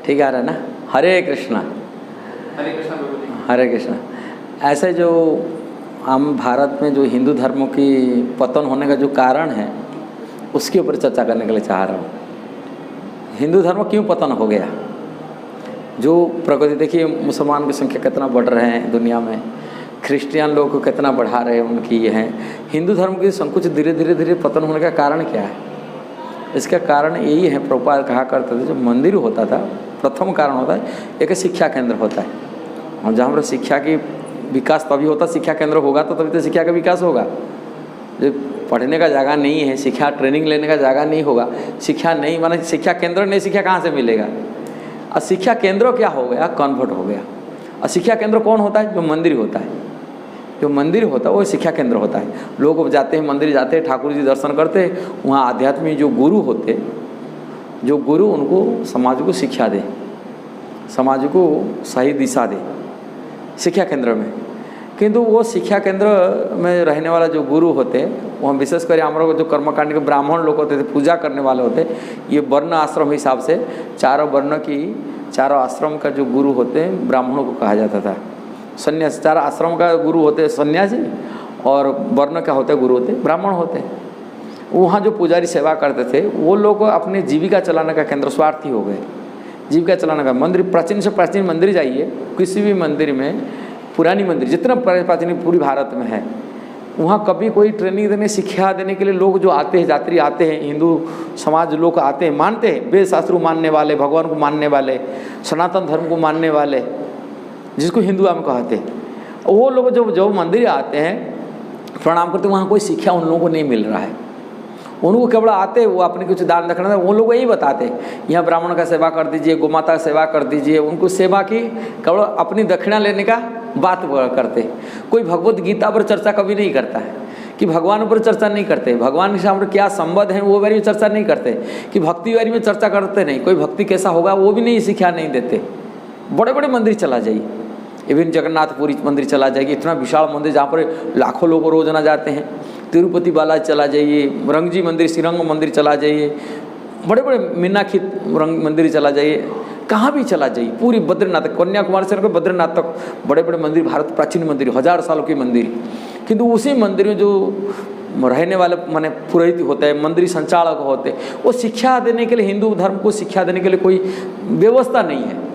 ठीक आ रहा है ना? हरे कृष्णा। हरे कृष्णा प्रभु जी। हरे कृष्णा। ऐसे जो हम भारत में जो हिंदू धर्म की पतन होने का जो कारण है उसके ऊपर चर्चा करने के लिए चाह रहा हूँ। हिंदू धर्म क्यों पतन हो गया? जो प्रगति देखिए, मुसलमान की संख्या कितना बढ़ रहे हैं दुनिया में, क्रिश्चियन लोग को कितना बढ़ा रहे हैं, उनकी ये है। हिंदू धर्म की संकुच धीरे धीरे पतन होने का कारण क्या है? इसका कारण यही है, प्रभुपाद कहा करते थे, जो मंदिर होता था प्रथम कारण होता है एक शिक्षा केंद्र होता है। और जहाँ पर शिक्षा की विकास तभी होता, शिक्षा केंद्र होगा तो तभी तो शिक्षा का विकास होगा। जो पढ़ने का जगह नहीं है, शिक्षा ट्रेनिंग लेने का जगह नहीं होगा, शिक्षा नहीं माने शिक्षा केंद्र नहीं, शिक्षा कहाँ से मिलेगा? और शिक्षा केंद्र क्या हो गया? कन्वर्ट हो गया। और शिक्षा केंद्र कौन होता है? जो मंदिर होता है। जो मंदिर होता है वो शिक्षा केंद्र होता है। लोग जाते हैं मंदिर, जाते हैं ठाकुर जी दर्शन करते हैं, वहाँ आध्यात्मिक जो गुरु होते, जो गुरु उनको समाज को शिक्षा दे, समाज को सही दिशा दे शिक्षा केंद्र में। किंतु वो शिक्षा केंद्र में रहने वाला जो गुरु होते, वो हम विशेष कर हमारे जो कर्मकांड के ब्राह्मण लोग होते थे, पूजा करने वाले होते, ये वर्ण आश्रम हिसाब से चारों वर्ण की, चारों आश्रम का जो गुरु होते हैं ब्राह्मणों को कहा जाता था। सन्यासी, चार आश्रम का गुरु होते हैं सन्यासी, और वर्ण का होते गुरु होते ब्राह्मण होते। वहाँ जो पुजारी सेवा करते थे वो लोग अपनी जीविका चलाने का केंद्र स्वार्थी हो गए। जीविका चलाने का मंदिर, प्राचीन से प्राचीन मंदिर जाइए, किसी भी मंदिर में, पुरानी मंदिर जितना प्राचीन पूरी भारत में है, वहाँ कभी कोई ट्रेनिंग देने, शिक्षा देने के लिए लोग जो आते हैं, यात्री आते हैं, हिंदू समाज लोग आते हैं, मानते हैं, वेद शास्त्र मानने वाले, भगवान को मानने वाले, सनातन धर्म को मानने वाले, जिसको हिंदू हम कहते हैं, वो लोग जो मंदिर आते हैं प्रणाम करते, वहाँ कोई शिक्षा उन लोगों को नहीं मिल रहा है। उनको केवल आते, वो अपने कुछ दान दक्षिणा, वो लोग यही बताते, यहाँ ब्राह्मण का सेवा कर दीजिए, गोमाता का सेवा कर दीजिए, उनको सेवा की केवल अपनी दक्षिणा लेने का बात करते। कोई भगवत गीता पर चर्चा कभी नहीं करता है, कि भगवान पर चर्चा नहीं करते, भगवान के सामने क्या संबंध है वो बारे में चर्चा नहीं करते, कि भक्ति बारे में चर्चा करते नहीं, कोई भक्ति कैसा होगा वो भी नहीं, शिक्षा नहीं देते। बड़े बड़े मंदिर चला जाइए, इवन जगन्नाथपुरी मंदिर चला जाइए, इतना विशाल मंदिर जहाँ पर लाखों लोग रोजाना जाते हैं। तिरुपति बालाजी चला जाइए, रंगजी मंदिर, श्रीरंग मंदिर चला जाइए, बड़े बड़े मीनाक्षी रंग मंदिर चला जाइए, कहाँ भी चला जाइए, पूरी बद्रीनाथ, कन्याकुमारी से लेकर बद्रीनाथ तक बड़े बड़े मंदिर, भारत प्राचीन मंदिर, 1000 सालों के मंदिर। किंतु उसी मंदिर में जो रहने वाले माने पुरोहित होते हैं, मंदिर संचालक होते हैं, वो शिक्षा देने के लिए, हिंदू धर्म को शिक्षा देने के लिए कोई व्यवस्था नहीं है।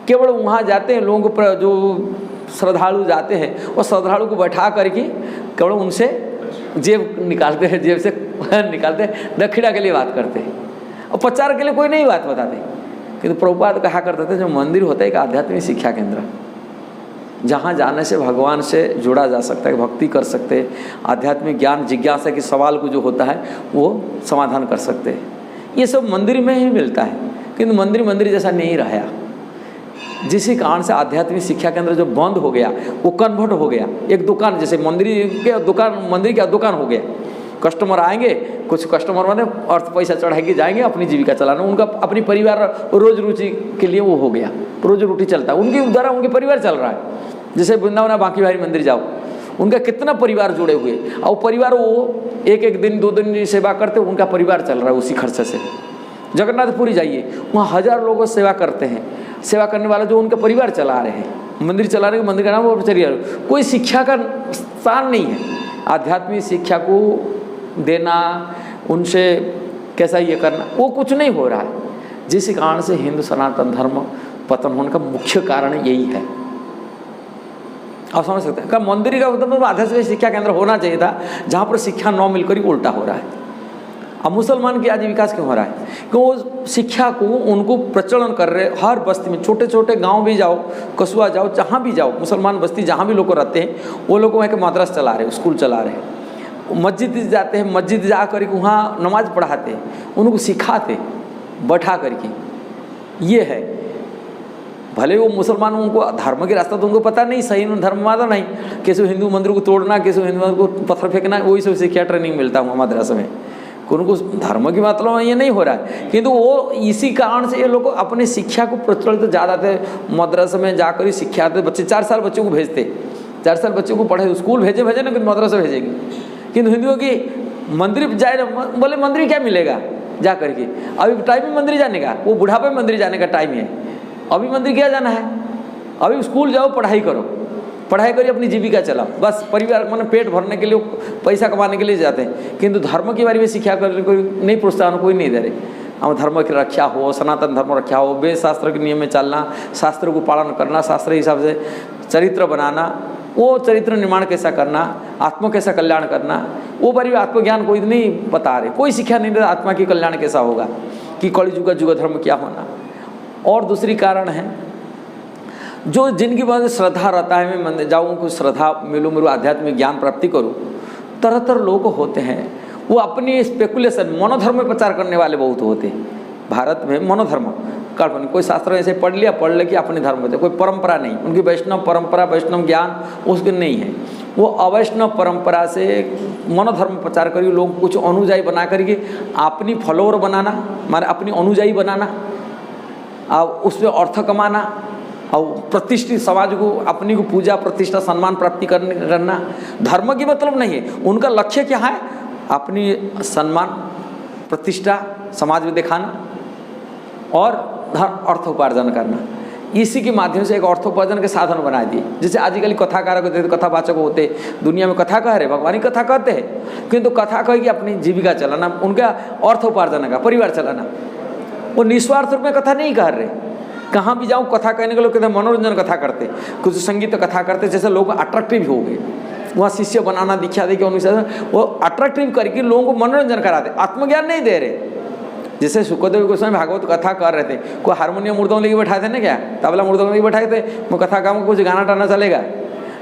केवल वहाँ जाते हैं लोगों पर, जो श्रद्धालु जाते हैं, वो श्रद्धालु को बैठा करके केवल उनसे जेब निकालते हैं, जेब से निकालते हैं, दक्षिणा के लिए बात करते हैं, और प्रचार के लिए कोई नहीं बात बताते। किंतु प्रभुपाद कहा करते थे, जो मंदिर होता है एक आध्यात्मिक शिक्षा केंद्र, जहाँ जाने से भगवान से जुड़ा जा सकता है, भक्ति कर सकते हैं, आध्यात्मिक ज्ञान जिज्ञासा के सवाल को जो होता है वो समाधान कर सकते हैं। ये सब मंदिर में ही मिलता है, किंतु मंदिर जैसा नहीं रहा, जिस कारण से आध्यात्मिक शिक्षा केंद्र जो बंद हो गया वो कन्वर्ट हो गया एक दुकान, जैसे मंदिर के दुकान, मंदिर का दुकान हो गया। कस्टमर आएंगे, कुछ कस्टमर माने अर्थ पैसा चढ़ाएंगे, जाएंगे अपनी जीविका चलाना, उनका अपनी परिवार रोज रोजी के लिए वो हो गया, रोजी रोटी चलता है, उनके द्वारा उनके परिवार चल रहा है। जैसे वृंदावन बांकी बिहारी मंदिर जाओ, उनका कितना परिवार जुड़े हुए, और परिवार वो एक दिन 2 दिन सेवा करते, उनका परिवार चल रहा है उसी खर्चे से। जगन्नाथपुरी जाइए, वहाँ 1000 लोगों सेवा करते हैं, सेवा करने वाला जो उनका परिवार चला रहे हैं, मंदिर चला रहे हैं, मंदिर का नाम वो चलिए, कोई शिक्षा का स्थान नहीं है। आध्यात्मिक शिक्षा को देना, उनसे कैसा ये करना, वो कुछ नहीं हो रहा है, जिस कारण से हिंदू सनातन धर्म पतन होने का मुख्य कारण यही है। आप समझ सकते हैं, मंदिर का मतलब आध्यात्मिक शिक्षा केंद्र होना चाहिए था, जहाँ पर शिक्षा न मिलकर उल्टा हो रहा है। अब मुसलमान की आज विकास क्यों हो रहा है? क्यों वो शिक्षा को उनको प्रचलन कर रहे, हर बस्ती में, छोटे छोटे गांव भी जाओ, कस्बा जाओ, जहाँ भी जाओ, मुसलमान बस्ती जहाँ भी लोग रहते हैं, वो लोग वहाँ के मदरसा चला रहे, स्कूल चला रहे, मस्जिद जाते हैं, मस्जिद जा कर वहाँ नमाज पढ़ाते, उनको सिखाते बैठा करके। ये है, भले वो मुसलमान, उनको धर्म के रास्ता तो उनको पता नहीं, सही धर्म माना नहीं, कैसे हिंदू मंदिर को तोड़ना, कैसे हिंदू मंदिर को पत्थर फेंकना, वही सब शिक्षा ट्रेनिंग मिलता है मदरसा में। उनको धर्म की मतलब ये नहीं हो रहा है, किंतु वो इसी कारण से ये लोग अपने शिक्षा को प्रचलित ज़्यादा थे, मदरसा में जाकर शिक्षा देते, बच्चे 4 साल बच्चों को भेजते, 4 साल बच्चों को पढ़े, स्कूल भेजे ना, कि मदरसा भेजेंगे। किंतु हिंदुओं की मंदिर जाए ना, बोले मंदिर क्या मिलेगा, जा करके। अभी टाइम है मंदिर जाने का, वो बुढ़ापे में मंदिर जाने का टाइम है। अभी मंदिर क्या जाना है, अभी स्कूल जाओ, पढ़ाई करो, पढ़ाई करिए, अपनी जीविका चलाओ, बस परिवार मन पेट भरने के लिए, पैसा कमाने के लिए जाते हैं। किंतु धर्म के बारे में शिक्षा करने कोई नहीं, प्रोत्साहन कोई नहीं दे रहे। हम धर्म की रक्षा हो, सनातन धर्म रक्षा हो, वेद शास्त्र के नियम में चलना, शास्त्र को पालन करना, शास्त्र के हिसाब से चरित्र बनाना, वो चरित्र निर्माण कैसा करना, आत्मा कैसा कल्याण करना, वो बारे में आत्मज्ञान कोई नहीं बता रहे, कोई शिक्षा नहीं दे आत्मा की कल्याण कैसा होगा, कि कलयुग का युग धर्म क्या होना। और दूसरी कारण है जो जिनकी वजह से श्रद्धा रहता है, मैं मंदिर जाऊँ, कुछ श्रद्धा मिलूँ, मेरे आध्यात्मिक ज्ञान प्राप्ति करूँ। तरह तरह लोग होते हैं, वो अपनी स्पेकुलेशन, मनोधर्म में प्रचार करने वाले बहुत होते हैं। भारत में मनोधर्म काल्पनिक, कोई शास्त्र ऐसे पढ़ ले कि अपने धर्म में, कोई परंपरा नहीं, उनकी वैष्णव परंपरा, वैष्णव ज्ञान उसके नहीं है। वो अवैष्णव परंपरा से मनोधर्म प्रचार करिए, लोग कुछ अनुयायी बना करके अपनी फॉलोअर बनाना, माने अपनी अनुयायी बनाना, और उसमें अर्थ कमाना, और प्रतिष्ठित समाज को, अपनी को पूजा प्रतिष्ठा सम्मान प्राप्ति करना। धर्म की मतलब नहीं है, उनका लक्ष्य क्या है, अपनी सम्मान प्रतिष्ठा समाज में दिखाना और अर्थ उपार्जन करना। इसी के माध्यम से एक अर्थोपार्जन के साधन बना दिए। जैसे आजकल कथाकारक होते, कथावाचक होते, दुनिया में कथा कह रहे, भगवान ही कथा कहते हैं, किंतु कथा कह के अपनी जीविका चलाना, उनका अर्थोपार्जन का, परिवार चलाना। वो निस्वार्थ रूप में कथा नहीं कह रहे। कहाँ भी जाऊँ कथा कहने के लोग कहते हैं मनोरंजन कथा करते, कुछ संगीत कथा करते, जैसे लोग अट्रैक्टिव हो गए। वहाँ शिष्य बनाना, दीक्षा दे के अनुसार वो अट्रैक्टिव करके लोगों को मनोरंजन कराते, आत्मज्ञान नहीं दे रहे। जैसे सुखदेव गोस्वामी भागवत कथा कर रहे थे, कोई हारमोनियम मुर्दों लेके बैठाए थे ना, क्या तबला मुर्दों लेके बैठाए थे, मैं कथा गाऊँ, कुछ गाना टाना चलेगा,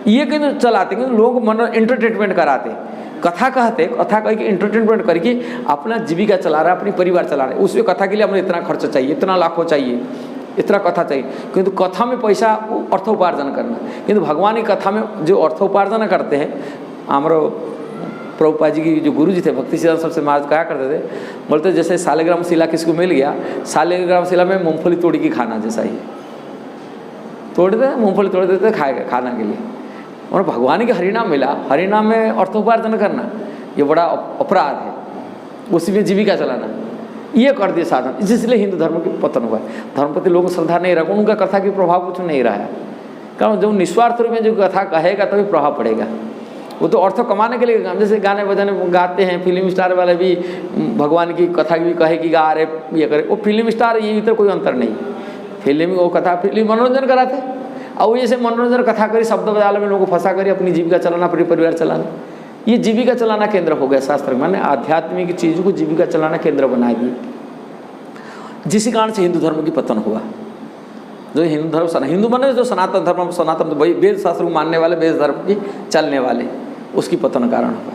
ये क्यों चलाते, क्योंकि लोग मन एंटरटेनमेंट कराते, कथा कहते, कथा कह के एंटरटेनमेंट करके अपना जीविका चला रहा है, अपनी परिवार चला रहा है। उसमें कथा के लिए हमें इतना खर्च चाहिए, इतना लाखों चाहिए, इतना कथा चाहिए, किंतु कथा में पैसा अर्थोपार्जन करना। किंतु भगवान की कथा में जो अर्थोपार्जन करते हैं, हमारे प्रभुपाद जी की जो गुरु जी थे भक्ति सिद्धांत सबसे महाराज कहा करते थे, बोलते जैसे सालेग्राम शिला किसको मिल गया, सालेग्राम शिला में मूंगफली तोड़ के खाना, जैसा ही तोड़ देते, मूंगफली तोड़ देते खाएगा खाना के लिए। और भगवान के हरिनाम मिला, हरिनाम में अर्थोपार्जन करना ये बड़ा अपराध है, उसी में जीविका चलाना, ये कर दिए साधन। इसलिए हिंदू धर्म की पतन हुआ है। धर्म प्रति लोग श्रद्धा नहीं रखा, उनका कथा की प्रभाव कुछ नहीं रहा है। कारण जब निस्वार्थ रूप में जो कथा कहेगा तभी प्रभाव पड़ेगा। वो तो अर्थ कमाने के लिए, जैसे गाने बजाने गाते हैं, फिल्म स्टार वाले भी भगवान की कथा भी कहे कि गा रहे, ये करे, वो फिल्म स्टार, ये तो कोई अंतर नहीं। फिल्म वो कथा, फिल्म मनोरंजन कराते, और वो जैसे मनोरंजन कथा करी, शब्द बजाल में लोगों को फंसा करी, अपनी जीविका चलाना, अपनी परिवार चलाना, ये जीविका चलाना केंद्र हो गया। शास्त्र में मैंने आध्यात्मिक चीज़ों को जीविका चलाना केंद्र बना दिए, जिस कारण से हिंदू धर्म की पतन हुआ। जो हिंदू धर्म, हिंदू माने जो सनातन धर्म, सनातन तो वेद शास्त्र को मानने वाले, वेद धर्म की चलने वाले, उसकी पतन कारण हुआ।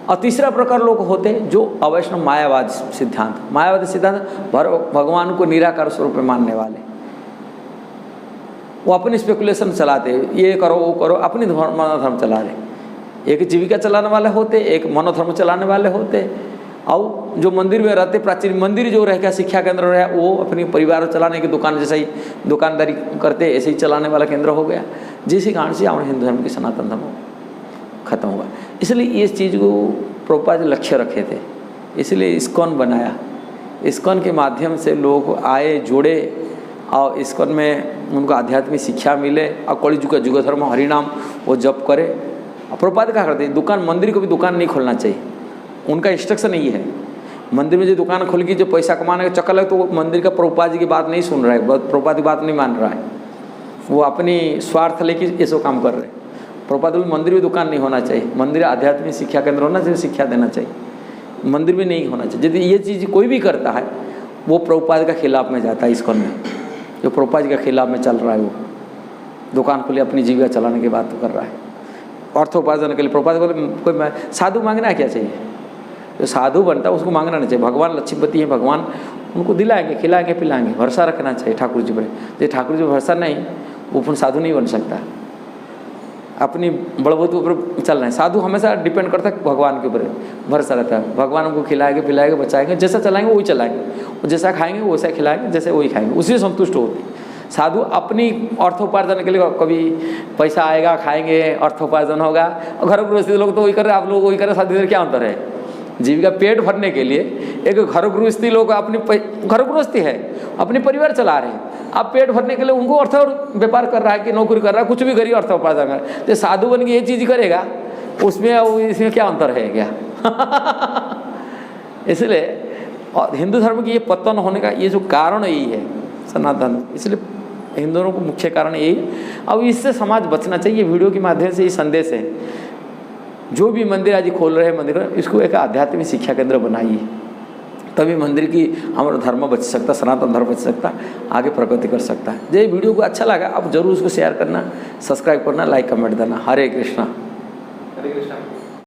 और तीसरा प्रकार लोग होते जो अवैष्णव मायावाद सिद्धांत, मायावादी सिद्धांत भगवान को निराकार स्वरूप में मानने वाले, वो अपनी स्पेकुलेशन चलाते, ये करो वो करो, अपनी मनोधर्म चला रहे। एक जीविका चलाने वाले होते, एक मनोधर्म चलाने वाले होते, और जो मंदिर में रहते, प्राचीन मंदिर जो रह गया, शिक्षा केंद्र रहा, वो अपनी परिवार चलाने की दुकान जैसे ही दुकानदारी करते, ऐसे ही चलाने वाला केंद्र हो गया, जिस कारण से हमारे हिंदू धर्म की सनातन धर्म खत्म हुआ। इसलिए इस चीज़ को प्रभुपाद जी लक्ष्य रखे थे, इसलिए इस्कॉन बनाया। इस्कॉन के माध्यम से लोग आए, जुड़े, और इस्कॉन में उनको आध्यात्मिक शिक्षा मिले, और कलयुग का युग धर्म हरिनाम वो जप करे। प्रभुपाद क्या करते, दुकान, मंदिर को भी दुकान नहीं खोलना चाहिए, उनका इंस्ट्रक्शन यही है। मंदिर में जो दुकान खोल के जो पैसा कमाने का चक्कर लगे, तो वो मंदिर का प्रभुपाद जी की बात नहीं सुन रहा है, प्रभुपाद की बात नहीं मान रहा है, वो अपनी स्वार्थ लेके ये सब काम कर रहे हैं। प्रभुपाद मंदिर में दुकान नहीं होना चाहिए, मंदिर आध्यात्मिक शिक्षा केंद्र होना चाहिए, शिक्षा देना चाहिए, मंदिर में नहीं होना चाहिए। यदि ये चीज़ कोई भी करता है, वो प्रभुपाद का खिलाफ में जाता है। इस्कॉन में जो प्रभुपाद जी का खिलाफ में चल रहा है, वो दुकान खोले अपनी जीविका चलाने की बात कर रहा है, अर्थोपार्जन के लिए। प्रभुपाद बोले कोई साधु मांगना क्या चाहिए, जो साधु बनता है उसको मांगना नहीं चाहिए। भगवान लक्ष्मीपति हैं, भगवान उनको दिलाएंगे, खिलाएंगे, पिलाएंगे, भरोसा रखना चाहिए ठाकुर जी पर। जो ठाकुर जी पर भरोसा नहीं, वो फिर साधु नहीं बन सकता। अपनी बड़बूत के ऊपर चलना है। साधु हमेशा डिपेंड करता है भगवान के ऊपर, भरोसा रहता है, भगवान उनको खिलाएंगे, पिलाएंगे, बचाएंगे, जैसा चलाएंगे वही चलाएंगे, और जैसा खाएंगे वैसा खिलाएंगे, जैसे वही खाएंगे, उसी से संतुष्ट होते। साधु अपनी अर्थोपार्जन के लिए, कभी पैसा आएगा खाएंगे, अर्थोपार्जन होगा, और घर पर स्थित लोग तो वही कर रहे, आप लोग वही कर रहे, साधु क्या अंतर है? जीविका पेट भरने के लिए एक घर गृहस्थी लोग अपनी घर गृहस्थी है, अपने परिवार चला रहे हैं। अब पेट भरने के लिए उनको अर्थ व्यापार कर रहा है कि नौकरी कर रहा है, कुछ भी करिए अर्थ उपार्जन कर रहा है। तो साधु बन के ये चीज़ करेगा, उसमें इसमें क्या अंतर है क्या? इसलिए और हिंदू धर्म की ये पतन होने का ये जो कारण यही है सनातन, इसलिए हिंदुओं को मुख्य कारण यही। अब इससे समाज बचना चाहिए। वीडियो के माध्यम से ये संदेश है, जो भी मंदिर आज खोल रहे हैं मंदिर, इसको एक आध्यात्मिक शिक्षा केंद्र बनाइए, तभी मंदिर की हमारा धर्म बच सकता, सनातन धर्म बच सकता, आगे प्रगति कर सकता है। ये वीडियो को अच्छा लगा आप जरूर उसको शेयर करना, सब्सक्राइब करना, लाइक कमेंट देना। हरे कृष्णा। हरे कृष्णा।